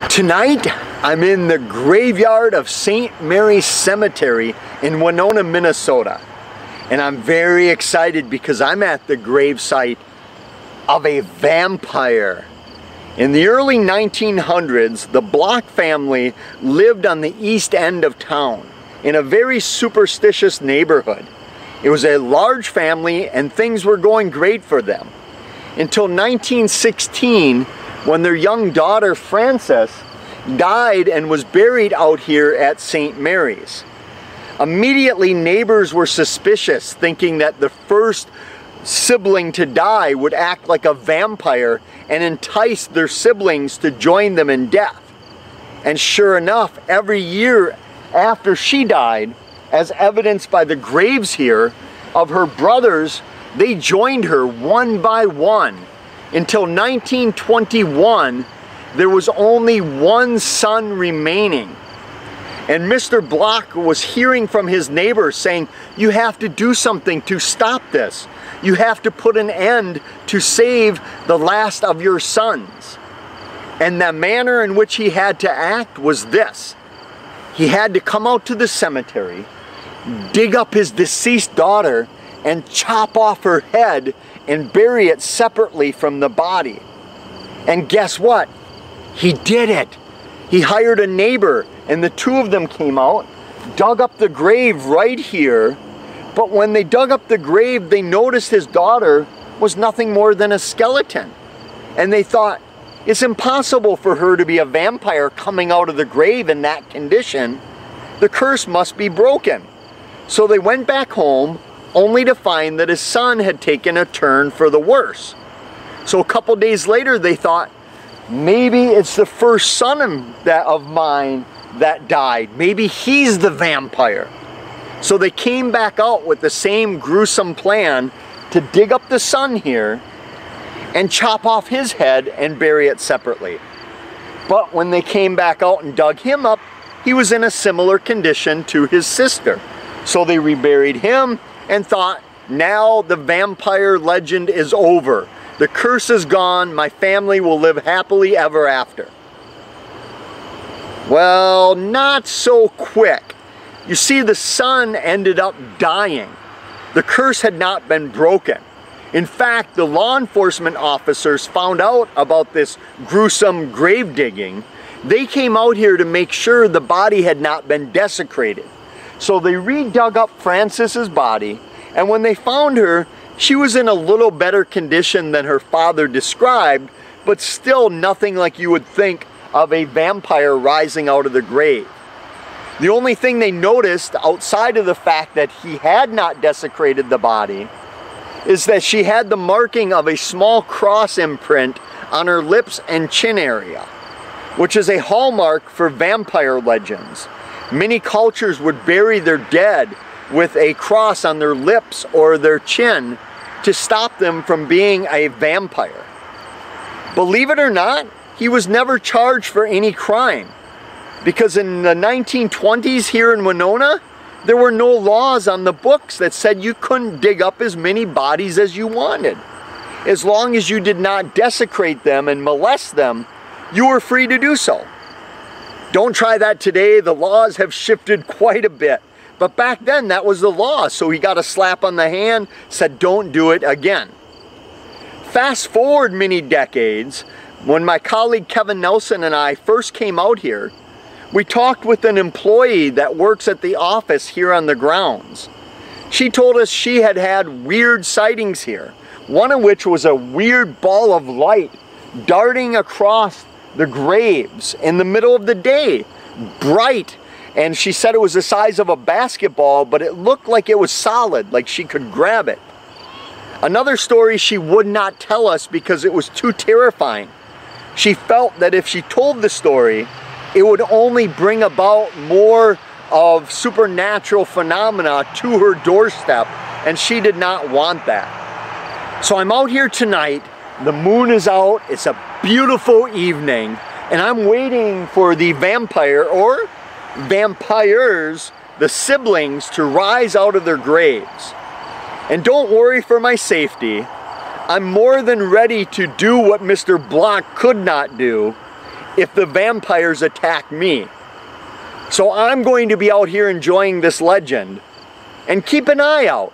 Tonight, I'm in the graveyard of St. Mary's Cemetery in Winona, Minnesota. And I'm very excited because I'm at the gravesite of a vampire. In the early 1900s, the Bloch family lived on the east end of town in a very superstitious neighborhood. It was a large family and things were going great for them. Until 1916, when their young daughter Frances died and was buried out here at St. Mary's. Immediately, neighbors were suspicious, thinking that the first sibling to die would act like a vampire and entice their siblings to join them in death. And sure enough, every year after she died, as evidenced by the graves here of her brothers, they joined her one by one. Until 1921, there was only one son remaining. And Mr. Bloch was hearing from his neighbors saying, "You have to do something to stop this. You have to put an end to save the last of your sons." And the manner in which he had to act was this. He had to come out to the cemetery, dig up his deceased daughter, and chop off her head and bury it separately from the body. And guess what? He did it. He hired a neighbor, and the two of them came out, dug up the grave right here. But when they dug up the grave, they noticed his daughter was nothing more than a skeleton. And they thought, it's impossible for her to be a vampire coming out of the grave in that condition. The curse must be broken. So they went back home, only to find that his son had taken a turn for the worse. So a couple days later, they thought, maybe it's the first son of mine that died. Maybe he's the vampire. So they came back out with the same gruesome plan to dig up the son here and chop off his head and bury it separately. But when they came back out and dug him up, he was in a similar condition to his sister. So they reburied him and thought, now the vampire legend is over. The curse is gone. My family will live happily ever after. Well, not so quick. You see, the son ended up dying. The curse had not been broken. In fact, the law enforcement officers found out about this gruesome grave digging. They came out here to make sure the body had not been desecrated. So they redug up Frances's body, and when they found her, she was in a little better condition than her father described, but still nothing like you would think of a vampire rising out of the grave. The only thing they noticed, outside of the fact that he had not desecrated the body, is that she had the marking of a small cross imprint on her lips and chin area, which is a hallmark for vampire legends. Many cultures would bury their dead with a cross on their lips or their chin to stop them from being a vampire. Believe it or not, he was never charged for any crime, because in the 1920s here in Winona, there were no laws on the books that said you couldn't dig up as many bodies as you wanted. As long as you did not desecrate them and molest them, you were free to do so. Don't try that today. The laws have shifted quite a bit. But back then, that was the law. So he got a slap on the hand, said, don't do it again. Fast forward many decades, when my colleague Kevin Nelson and I first came out here, we talked with an employee that works at the office here on the grounds. She told us she had had weird sightings here, one of which was a weird ball of light darting across the graves in the middle of the day, bright. And she said it was the size of a basketball, but it looked like it was solid, like she could grab it. Another story she would not tell us because it was too terrifying. She felt that if she told the story, it would only bring about more of supernatural phenomena to her doorstep, and she did not want that. So I'm out here tonight, the moon is out, it's a beautiful evening, and I'm waiting for the vampire, or vampires, the siblings, to rise out of their graves. And don't worry for my safety, I'm more than ready to do what Mr. Bloch could not do, if the vampires attack me. So I'm going to be out here enjoying this legend. And keep an eye out.